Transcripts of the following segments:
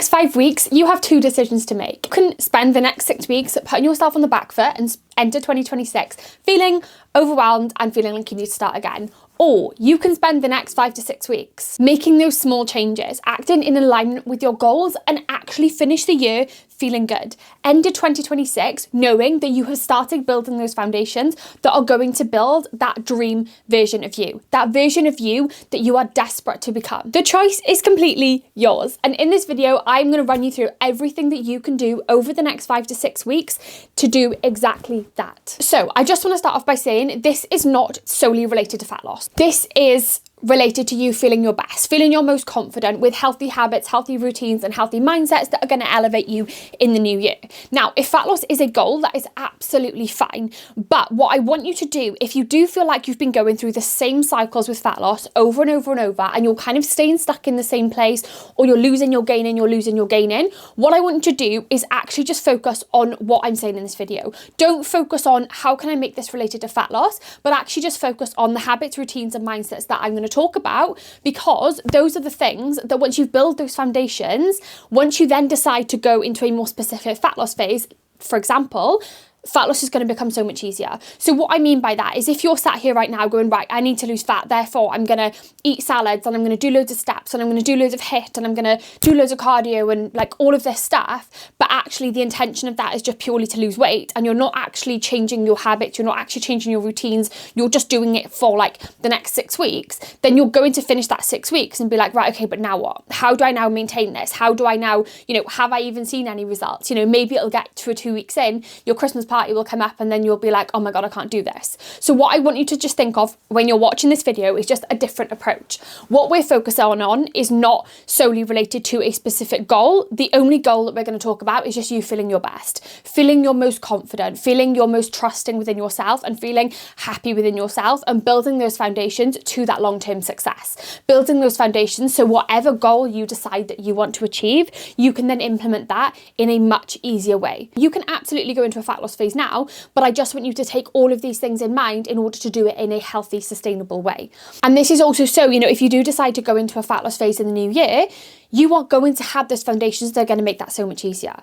next 5 weeks, you have two decisions to make. You can spend the next 6 weeks putting yourself on the back foot and enter 2026 feeling overwhelmed and feeling like you need to start again. Or you can spend the next 5 to 6 weeks making those small changes, acting in alignment with your goals, and actually finish the year feeling good. End of 2026 knowing that you have started building those foundations that are going to build that dream version of you, that version of you that you are desperate to become. The choice is completely yours. And in this video, I'm going to run you through everything that you can do over the next 5 to 6 weeks to do exactly that. So I just want to start off by saying this is not solely related to fat loss. This is related to you feeling your best, feeling your most confident with healthy habits, healthy routines, and healthy mindsets that are going to elevate you in the new year. Now, if fat loss is a goal, that is absolutely fine. But what I want you to do, if you do feel like you've been going through the same cycles with fat loss over and over and over, and you're kind of staying stuck in the same place, or you're losing, you're gaining, you're losing, you're gaining, what I want you to do is actually just focus on what I'm saying in this video. Don't focus on how can I make this related to fat loss, but actually just focus on the habits, routines, and mindsets that I'm going to talk about, because those are the things that once you build those foundations, once you then decide to go into a more specific fat loss phase, for example, fat loss is going to become so much easier. So what I mean by that is if you're sat here right now going, right, I need to lose fat, therefore I'm going to eat salads and I'm going to do loads of steps and I'm going to do loads of HIIT and I'm going to do loads of cardio and like all of this stuff, but actually the intention of that is just purely to lose weight, and you're not actually changing your habits, you're not actually changing your routines, you're just doing it for like the next 6 weeks, then you're going to finish that 6 weeks and be like, right, okay, but now what? How do I now maintain this? How do I now, have I even seen any results? Maybe it'll get to 2 weeks in, your Christmas party will come up and then you'll be like, oh my God, I can't do this. So what I want you to just think of when you're watching this video is just a different approach. What we're focusing on is not solely related to a specific goal. The only goal that we're going to talk about is just you feeling your best, feeling your most confident, feeling your most trusting within yourself, and feeling happy within yourself, and building those foundations to that long-term success. Building those foundations so whatever goal you decide that you want to achieve, you can then implement that in a much easier way. You can absolutely go into a fat loss phase now, but I just want you to take all of these things in mind in order to do it in a healthy, sustainable way. And this is also so, if you do decide to go into a fat loss phase in the new year, you are going to have those foundations that are going to make that so much easier.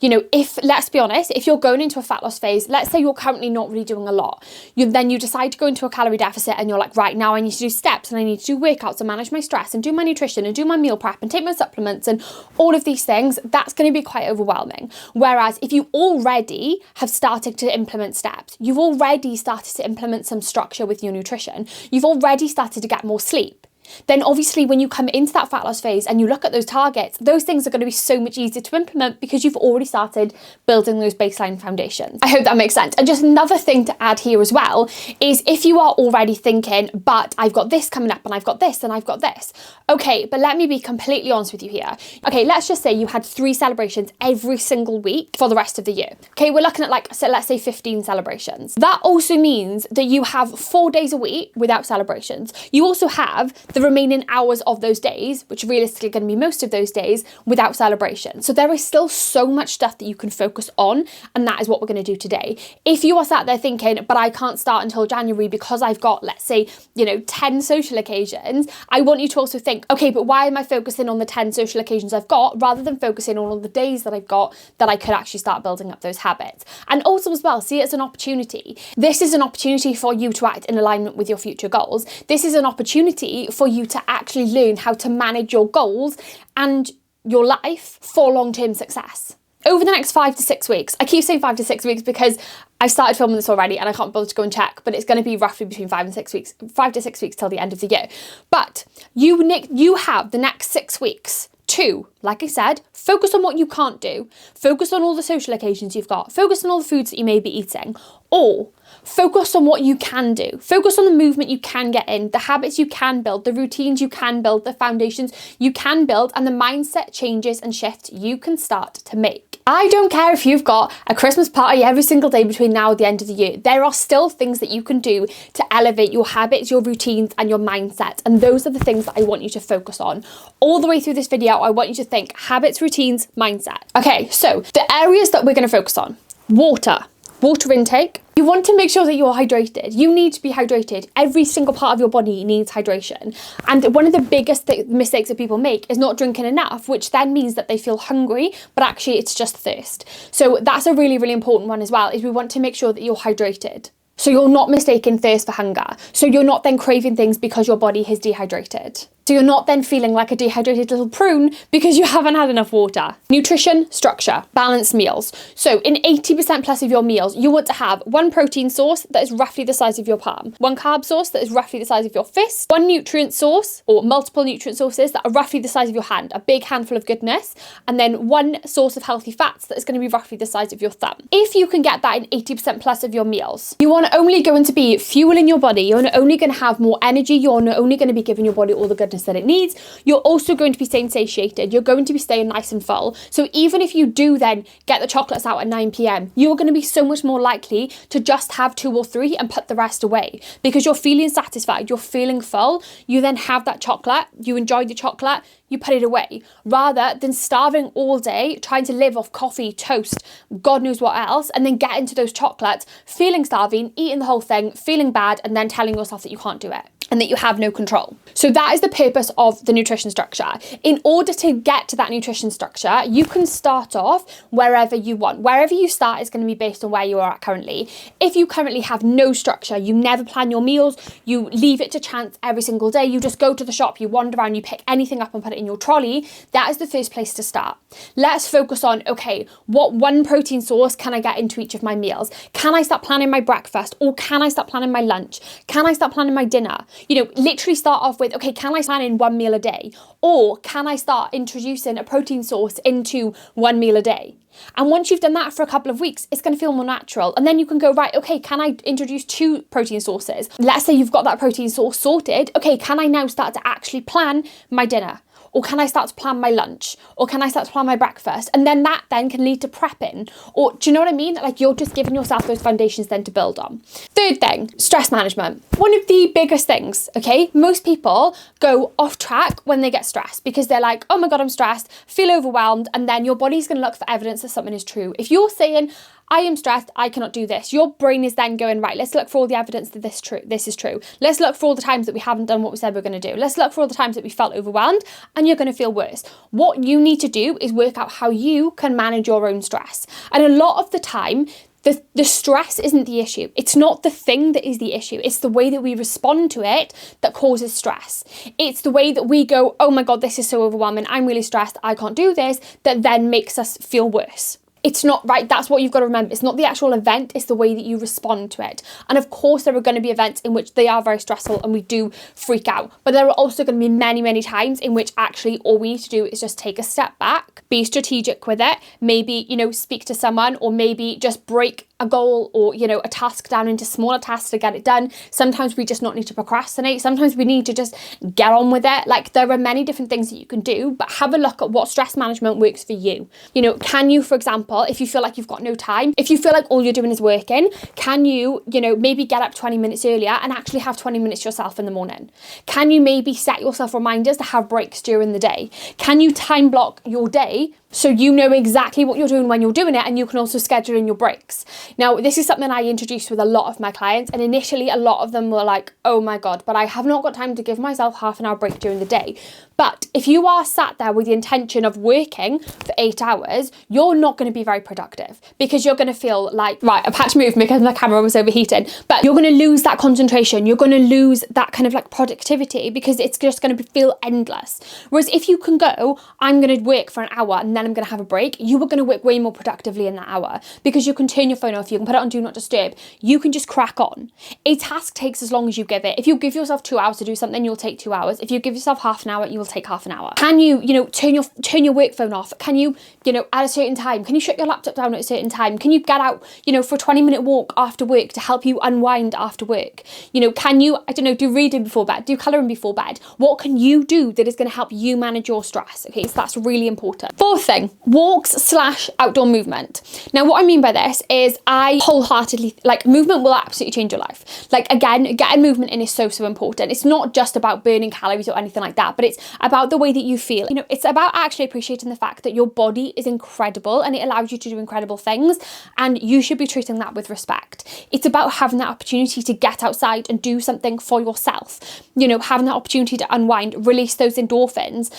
If, let's be honest, if you're going into a fat loss phase, let's say you're currently not really doing a lot, then you decide to go into a calorie deficit and you're like, right, now I need to do steps and I need to do workouts and manage my stress and do my nutrition and do my meal prep and take my supplements and all of these things, that's going to be quite overwhelming. Whereas if you already have started to implement steps, you've already started to implement some structure with your nutrition, you've already started to get more sleep, then obviously when you come into that fat loss phase and you look at those targets, those things are going to be so much easier to implement because you've already started building those baseline foundations. I hope that makes sense. And just another thing to add here as well is if you are already thinking, but I've got this coming up and I've got this and I've got this. Okay, but let me be completely honest with you here. Okay, let's just say you had 3 celebrations every single week for the rest of the year. Okay, we're looking at let's say 15 celebrations. That also means that you have 4 days a week without celebrations. You also have the remaining hours of those days, which realistically are going to be most of those days, without celebration. So there is still so much stuff that you can focus on, and that is what we're going to do today. If you are sat there thinking, but I can't start until January because I've got, let's say, 10 social occasions, I want you to also think, okay, but why am I focusing on the 10 social occasions I've got rather than focusing on all the days that I've got that I could actually start building up those habits? And also as well, see it as an opportunity. This is an opportunity for you to act in alignment with your future goals. This is an opportunity for you to actually learn how to manage your goals and your life for long-term success. Over the next 5 to 6 weeks, I keep saying 5 to 6 weeks because I've started filming this already and I can't bother to go and check, but it's going to be roughly between 5 to 6 weeks till the end of the year. But you have the next 6 weeks to, like I said, focus on what you can't do, focus on all the social occasions you've got, focus on all the foods that you may be eating, or focus on what you can do. Focus on the movement you can get in, the habits you can build, the routines you can build, the foundations you can build, and the mindset changes and shifts you can start to make. I don't care if you've got a Christmas party every single day between now and the end of the year. There are still things that you can do to elevate your habits, your routines, and your mindset. And those are the things that I want you to focus on. All the way through this video, I want you to think habits, routines, mindset. Okay, so the areas that we're going to focus on: water, Water intake. You want to make sure that you're hydrated. You need to be hydrated. Every single part of your body needs hydration. And one of the biggest mistakes that people make is not drinking enough, which then means that they feel hungry, but actually it's just thirst. So that's a really, really important one as well, is we want to make sure that you're hydrated. So you're not mistaking thirst for hunger. So you're not then craving things because your body is dehydrated. So you're not then feeling like a dehydrated little prune because you haven't had enough water. Nutrition, structure, balanced meals. So in 80% plus of your meals, you want to have one protein source that is roughly the size of your palm, one carb source that is roughly the size of your fist, one nutrient source or multiple nutrient sources that are roughly the size of your hand, a big handful of goodness, and then one source of healthy fats that is going to be roughly the size of your thumb. If you can get that in 80% plus of your meals, you are not only going to be fueling your body, you're not only going to have more energy, you're not only going to be giving your body all the goodness that it needs, you're also going to be staying satiated, you're going to be staying nice and full. So even if you do then get the chocolates out at 9 p.m, you're going to be so much more likely to just have 2 or 3 and put the rest away because you're feeling satisfied, you're feeling full. You then have that chocolate, you enjoy the chocolate, you put it away, rather than starving all day, trying to live off coffee, toast, God knows what else, and then get into those chocolates, feeling starving, eating the whole thing, feeling bad, and then telling yourself that you can't do it and that you have no control. So that is the purpose of the nutrition structure. In order to get to that nutrition structure, you can start off wherever you want. Wherever you start is going to be based on where you are at currently. If you currently have no structure, you never plan your meals, you leave it to chance every single day, you just go to the shop, you wander around, you pick anything up and put it in your trolley, that is the first place to start. Let's focus on, okay, what one protein source can I get into each of my meals? Can I start planning my breakfast, or can I start planning my lunch? Can I start planning my dinner? You know, literally start off with, okay, can I plan in one meal a day? Or can I start introducing a protein source into one meal a day? And once you've done that for a couple of weeks, it's going to feel more natural. And then you can go, right, okay, can I introduce 2 protein sources? Let's say you've got that protein source sorted. Okay, can I now start to actually plan my dinner? Or can I start to plan my lunch? Or can I start to plan my breakfast? And then that then can lead to prepping. Or do you know what I mean? Like, you're just giving yourself those foundations then to build on. Third thing, stress management. One of the biggest things, okay? Most people go off track when they get stressed because they're like, oh my God, I'm stressed, feel overwhelmed. And then your body's going to look for evidence that something is true. If you're saying, I am stressed, I cannot do this, your brain is then going, right, let's look for all the evidence that this is true. Let's look for all the times that we haven't done what we said we're going to do. Let's look for all the times that we felt overwhelmed, and you're going to feel worse. What you need to do is work out how you can manage your own stress. And a lot of the time, the stress isn't the issue. It's not the thing that is the issue. It's the way that we respond to it that causes stress. It's the way that we go, oh my God, this is so overwhelming, I'm really stressed, I can't do this, that then makes us feel worse. It's not right. That's what you've got to remember. It's not the actual event, it's the way that you respond to it. And of course, there are going to be events in which they are very stressful and we do freak out. But there are also going to be many, many times in which actually all we need to do is just take a step back, be strategic with it, maybe, you know, speak to someone, or maybe just break a goal or, you know, a task down into smaller tasks to get it done. Sometimes we just not need to procrastinate. Sometimes we need to just get on with it. Like, there are many different things that you can do, but have a look at what stress management works for you. You know, can you, for example, if you feel like you've got no time, if you feel like all you're doing is working, can you, you know, maybe get up 20 minutes earlier and actually have 20 minutes yourself in the morning? Can you maybe set yourself reminders to have breaks during the day? Can you time block your day so you know exactly what you're doing when you're doing it, and you can also schedule in your breaks? Now, this is something I introduced with a lot of my clients, and initially a lot of them were like, oh my God, but I have not got time to give myself half an hour break during the day. But if you are sat there with the intention of working for 8 hours, you're not going to be very productive, because you're going to feel like, right, I've had to move because my camera was overheating, but you're going to lose that concentration. You're going to lose that kind of like productivity, because it's just going to feel endless. Whereas if you can go, I'm going to work for an hour and then I'm going to have a break, you are going to work way more productively in that hour, because you can turn your phone off, you can put it on do not disturb, you can just crack on. A task takes as long as you give it. If you give yourself 2 hours to do something, you'll take 2 hours. If you give yourself half an hour, you will take half an hour. Can you, you know, turn your work phone off? Can you, you know, at a certain time, can you shut your laptop down at a certain time? Can you get out, you know, for a 20-minute walk after work to help you unwind after work? You know, can you, I don't know, do reading before bed, do colouring before bed? What can you do that is going to help you manage your stress? Okay, so that's really important. Fourth thing, walks/outdoor movement. Now, what I mean by this is I wholeheartedly, like, movement will absolutely change your life. Like, again, getting movement in is so important. It's not just about burning calories or anything like that, but it's about the way that you feel. You know, it's about actually appreciating the fact that your body is incredible and it allows allows you to do incredible things, and you should be treating that with respect. It's about having that opportunity to get outside and do something for yourself, having that opportunity to unwind, release those endorphins.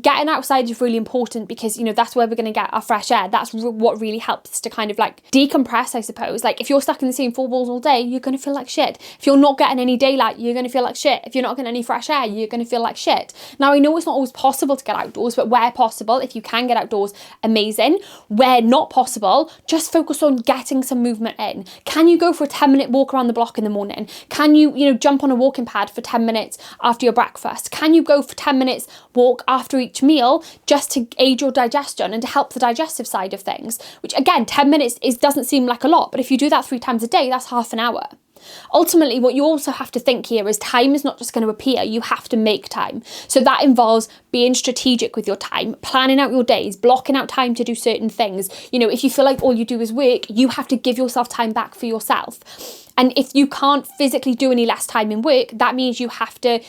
Getting outside is really important because, that's where we're going to get our fresh air. That's what really helps to kind of like decompress, I suppose. Like if you're stuck in the same four walls all day, you're going to feel like shit. If you're not getting any daylight, you're going to feel like shit. If you're not getting any fresh air, you're going to feel like shit. Now, I know it's not always possible to get outdoors, but where possible, if you can get outdoors, amazing. Where not possible, just focus on getting some movement in. Can you go for a 10-minute walk around the block in the morning? Can you, jump on a walking pad for 10 minutes after your breakfast? Can you go for 10 minutes walk after each meal just to aid your digestion and to help the digestive side of things? Which again, 10 minutes doesn't seem like a lot, but if you do that 3 times a day, that's half an hour. Ultimately, what you also have to think here is time is not just going to appear, you have to make time. So that involves being strategic with your time, planning out your days, blocking out time to do certain things. If you feel like all you do is work, you have to give yourself time back for yourself. And if you can't physically do any less time in work, that means you have to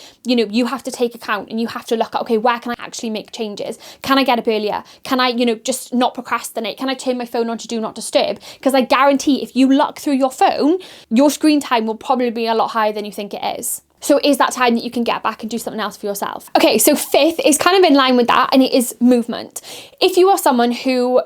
take account and you have to look at, okay, where can I actually make changes? Can I get up earlier? Can I, just not procrastinate? Can I turn my phone on to do not disturb? Because I guarantee if you look through your phone, your screen time will probably be a lot higher than you think it is. So is that time that you can get back and do something else for yourself? Okay, so 5th is kind of in line with that, and it is movement. If you are someone who,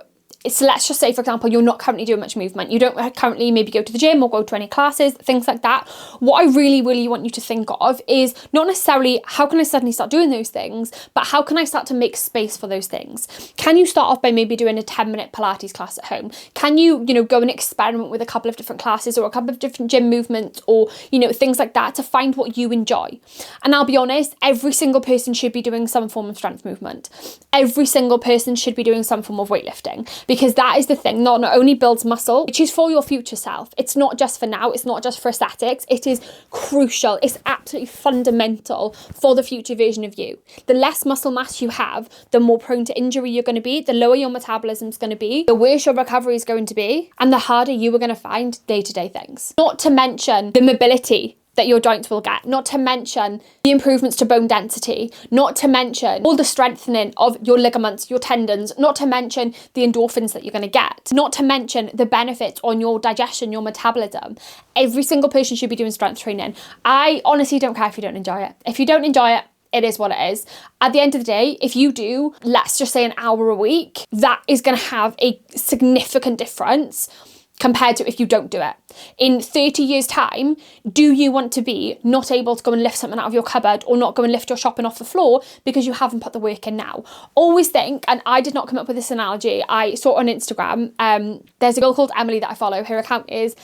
so let's just say, for example, you're not currently doing much movement. You don't currently maybe go to the gym or go to any classes, things like that. What I really, really want you to think of is not necessarily how can I suddenly start doing those things, but how can I start to make space for those things? Can you start off by maybe doing a 10-minute Pilates class at home? Can you, go and experiment with a couple of different classes or a couple of different gym movements or, things like that to find what you enjoy? And I'll be honest, every single person should be doing some form of strength movement. Every single person should be doing some form of weightlifting. Because that is the thing, not only builds muscle, which is for your future self. It's not just for now, it's not just for aesthetics, it is crucial, it's absolutely fundamental for the future version of you. The less muscle mass you have, the more prone to injury you're going to be, the lower your metabolism is going to be, the worse your recovery is going to be, and the harder you are going to find day-to-day things. Not to mention the mobility that your joints will get, not to mention the improvements to bone density, not to mention all the strengthening of your ligaments, your tendons, not to mention the endorphins that you're going to get, not to mention the benefits on your digestion, your metabolism. Every single person should be doing strength training. I honestly don't care if you don't enjoy it. If you don't enjoy it, it is what it is. At the end of the day, if you do, let's just say an hour a week, that is going to have a significant difference compared to if you don't do it. In 30 years' time, do you want to be not able to go and lift something out of your cupboard or not go and lift your shopping off the floor because you haven't put the work in now? Always think, and I did not come up with this analogy, I saw it on Instagram. There's a girl called Emily that I follow. Her account is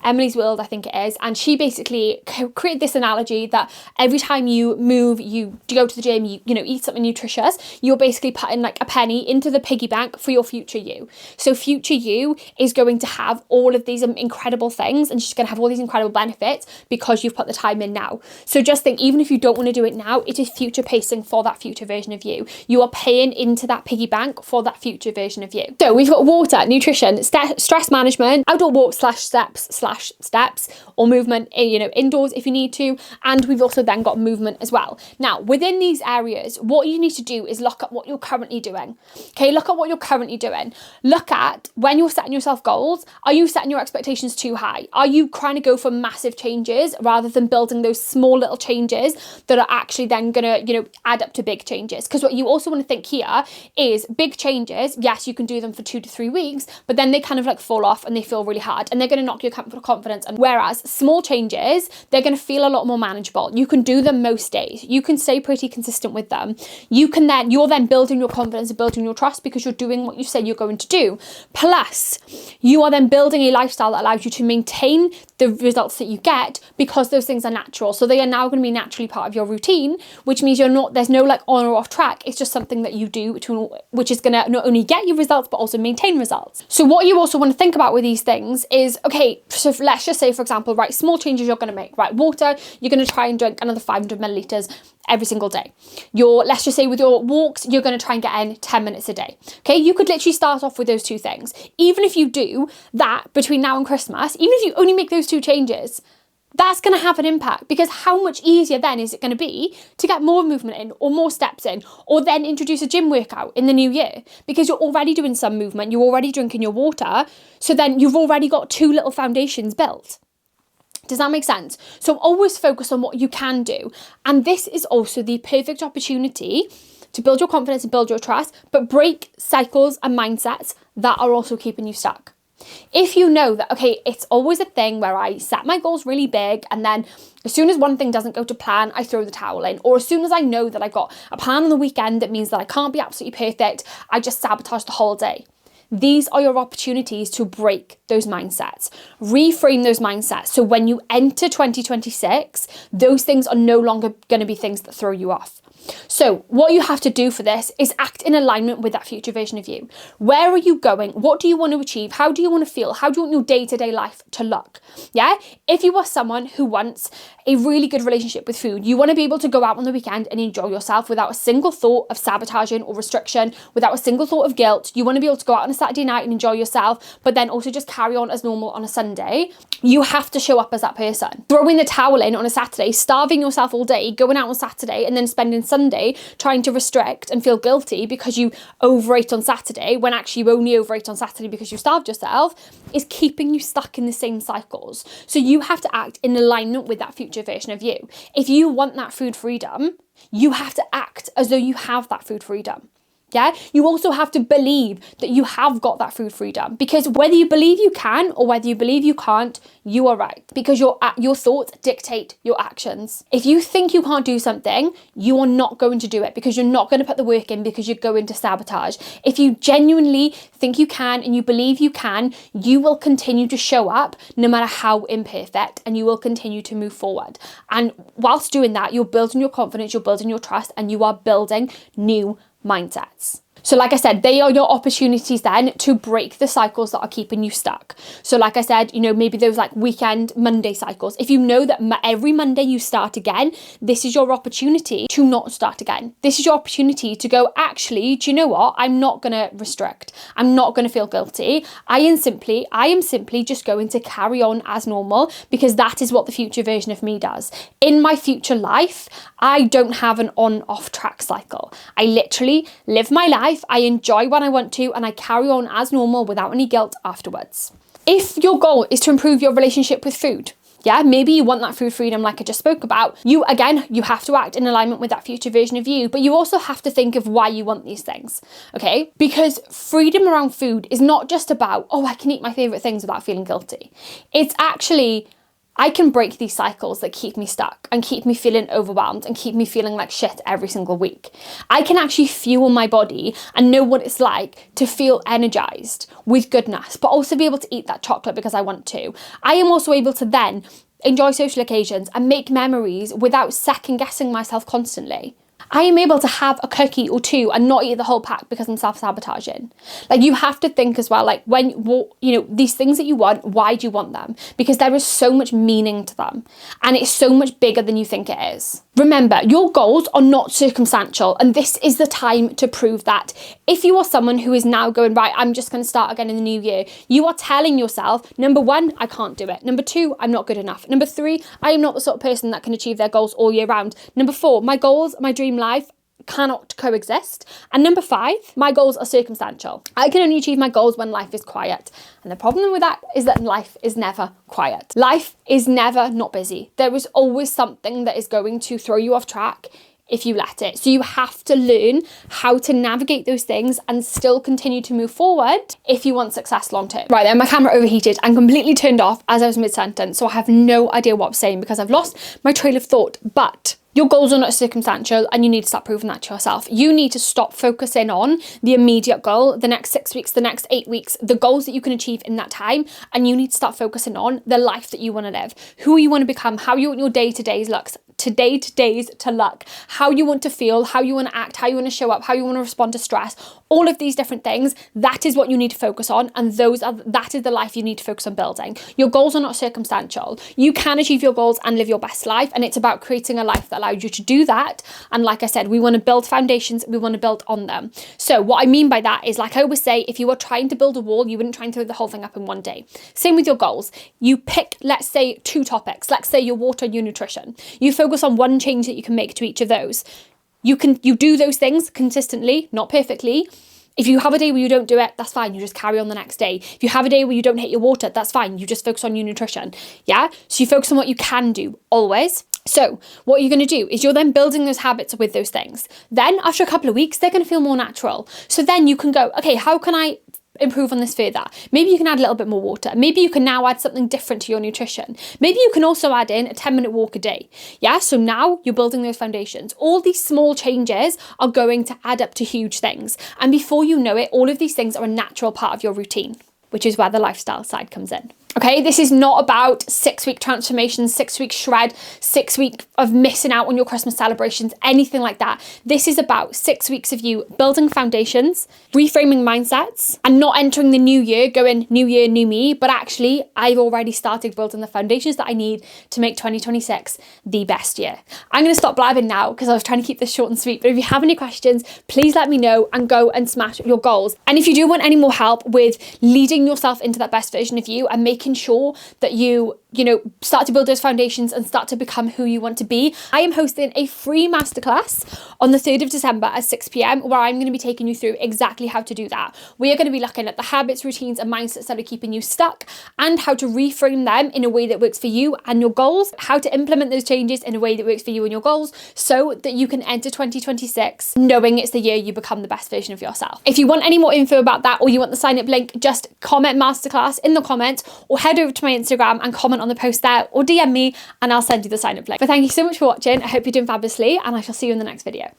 Emily's World, I think it is, and she basically created this analogy that every time you move, you go to the gym, you eat something nutritious, you're basically putting like a penny into the piggy bank for your future you. So future you is going to have all of these incredible things, and she's going to have all these incredible benefits because you've put the time in now. So just think, even if you don't want to do it now, it is future pacing for that future version of you. You are paying into that piggy bank for that future version of you. So we've got water, nutrition, stress management, outdoor walks steps or movement, indoors if you need to, and we've also then got movement as well. Now, within these areas, what you need to do is look at what you're currently doing. Okay, look at what you're currently doing. Look at when you're setting yourself goals, are you setting your expectations too high? Are you trying to go for massive changes rather than building those small little changes that are actually then gonna, add up to big changes? Because what you also want to think here is big changes, yes, you can do them for 2 to 3 weeks, but then they kind of like fall off and they feel really hard and they're going to knock your confidence. And whereas small changes, they're going to feel a lot more manageable. You can do them most days. You can stay pretty consistent with them. You're then building your confidence and building your trust because you're doing what you say you're going to do. Plus, you are then building a lifestyle that allows you to maintain the results that you get because those things are natural. So they are now going to be naturally part of your routine, which means there's no like on or off track. It's just something that you do which is going to not only get you results, but also maintain results. So what you also want to think about with these things is, okay, so let's just say, for example, right, small changes you're going to make, right? Water, you're going to try and drink another 500 millilitres every single day. Let's just say with your walks, you're going to try and get in 10 minutes a day. Okay, you could literally start off with those 2 things. Even if you do that between now and Christmas, even if you only make those 2 changes, that's going to have an impact, because how much easier then is it going to be to get more movement in or more steps in, or then introduce a gym workout in the new year, because you're already doing some movement, you're already drinking your water, so then you've already got 2 little foundations built. Does that make sense? So always focus on what you can do. And this is also the perfect opportunity to build your confidence and build your trust, but break cycles and mindsets that are also keeping you stuck. If you know that, okay, it's always a thing where I set my goals really big, and then as soon as one thing doesn't go to plan, I throw the towel in. Or as soon as I know that I've got a plan on the weekend that means that I can't be absolutely perfect, I just sabotage the whole day. These are your opportunities to break those mindsets, reframe those mindsets. So when you enter 2026, those things are no longer going to be things that throw you off. So what you have to do for this is act in alignment with that future version of you. Where are you going? What do you want to achieve? How do you want to feel? How do you want your day-to-day life to look? Yeah. If you are someone who wants a really good relationship with food, you want to be able to go out on the weekend and enjoy yourself without a single thought of sabotaging or restriction, without a single thought of guilt. You want to be able to go out on a Saturday night and enjoy yourself, but then also just carry on as normal on a Sunday. You have to show up as that person. Throwing the towel in on a Saturday, starving yourself all day, going out on Saturday, and then spending Sunday trying to restrict and feel guilty because you overate on Saturday, when actually you only overate on Saturday because you starved yourself, is keeping you stuck in the same cycles. So you have to act in alignment with that future version of you. If you want that food freedom, you have to act as though you have that food freedom. Yeah, you also have to believe that you have got that food freedom, because whether you believe you can or whether you believe you can't, you are right, because your thoughts dictate your actions. If you think you can't do something, you are not going to do it, because you're not going to put the work in, because you're going to sabotage. If you genuinely think you can and you believe you can, you will continue to show up no matter how imperfect, and you will continue to move forward. And whilst doing that, you're building your confidence, you're building your trust, and you are building new mindsets. So like I said, they are your opportunities then to break the cycles that are keeping you stuck. So like I said, maybe those like weekend Monday cycles. If you know that every Monday you start again, this is your opportunity to not start again. This is your opportunity to go, actually, do you know what? I'm not going to restrict. I'm not going to feel guilty. I am simply just going to carry on as normal, because that is what the future version of me does. In my future life, I don't have an on-off track cycle. I literally live my life. I enjoy when I want to, and I carry on as normal without any guilt afterwards. If your goal is to improve your relationship with food, yeah, maybe you want that food freedom like I just spoke about, you have to act in alignment with that future version of you, but you also have to think of why you want these things, okay? Because freedom around food is not just about, oh, I can eat my favourite things without feeling guilty. It's actually, I can break these cycles that keep me stuck and keep me feeling overwhelmed and keep me feeling like shit every single week. I can actually fuel my body and know what it's like to feel energized with goodness, but also be able to eat that chocolate because I want to. I am also able to then enjoy social occasions and make memories without second guessing myself constantly. I am able to have a cookie or two and not eat the whole pack because I'm self-sabotaging. Like, you have to think as well, like, these things that you want, why do you want them? Because there is so much meaning to them, and it's so much bigger than you think it is. Remember, your goals are not circumstantial, and this is the time to prove that. If you are someone who is now going, right, I'm just going to start again in the new year, you are telling yourself, number 1, I can't do it. Number 2, I'm not good enough. Number 3, I am not the sort of person that can achieve their goals all year round. Number 4, my goals, my dream life cannot coexist. And number 5, my goals are circumstantial. I can only achieve my goals when life is quiet. And the problem with that is that life is never quiet. Life is never not busy. There is always something that is going to throw you off track if you let it. So you have to learn how to navigate those things and still continue to move forward if you want success long term. Right then, my camera overheated and completely turned off as I was mid-sentence, so I have no idea what I'm saying because I've lost my trail of thought. But your goals are not circumstantial, and you need to start proving that to yourself. You need to stop focusing on the immediate goal, the next 6 weeks, the next 8 weeks, the goals that you can achieve in that time, and you need to start focusing on the life that you want to live, who you want to become, how you want your day-to-days today to days to luck, how you want to feel, how you want to act, how you want to show up, how you want to respond to stress, all of these different things, that is what you need to focus on. And that is the life you need to focus on building. Your goals are not circumstantial. You can achieve your goals and live your best life. And it's about creating a life that allows you to do that. And like I said, we want to build foundations, we want to build on them. So what I mean by that is, like I always say, if you were trying to build a wall, you wouldn't try and throw the whole thing up in one day. Same with your goals. You pick, let's say, 2 topics. Let's say your water and your nutrition. You focus on one change that you can make to each of those. You do those things consistently, not perfectly. If you have a day where you don't do it, that's fine. You just carry on the next day. If you have a day where you don't hit your water, that's fine. You just focus on your nutrition. Yeah. So you focus on what you can do always. So what you're going to do is you're then building those habits with those things. Then after a couple of weeks, they're going to feel more natural. So then you can go, okay, how can I improve on this further? Maybe you can add a little bit more water. Maybe you can now add something different to your nutrition. Maybe you can also add in a 10-minute walk a day. Yeah, so now you're building those foundations. All these small changes are going to add up to huge things. And before you know it, all of these things are a natural part of your routine, which is where the lifestyle side comes in. Okay, this is not about 6-week transformation, 6-week shred, 6 week of missing out on your Christmas celebrations, anything like that. This is about 6 weeks of you building foundations, reframing mindsets, and not entering the new year going new year, new me, but actually I've already started building the foundations that I need to make 2026 the best year. I'm going to stop blabbing now because I was trying to keep this short and sweet, but if you have any questions, please let me know and go and smash your goals. And if you do want any more help with leading yourself into that best version of you and making sure that you start to build those foundations and start to become who you want to be, I am hosting a free masterclass on the 3rd of December at 6 p.m. where I'm going to be taking you through exactly how to do that. We are going to be looking at the habits, routines, and mindsets that are keeping you stuck and how to reframe them in a way that works for you and your goals, how to implement those changes in a way that works for you and your goals so that you can enter 2026 knowing it's the year you become the best version of yourself. If you want any more info about that or you want the sign up link, just comment masterclass in the comments or head over to my Instagram and comment on the post there or DM me and I'll send you the sign up link. But thank you so much for watching. I hope you're doing fabulously and I shall see you in the next video.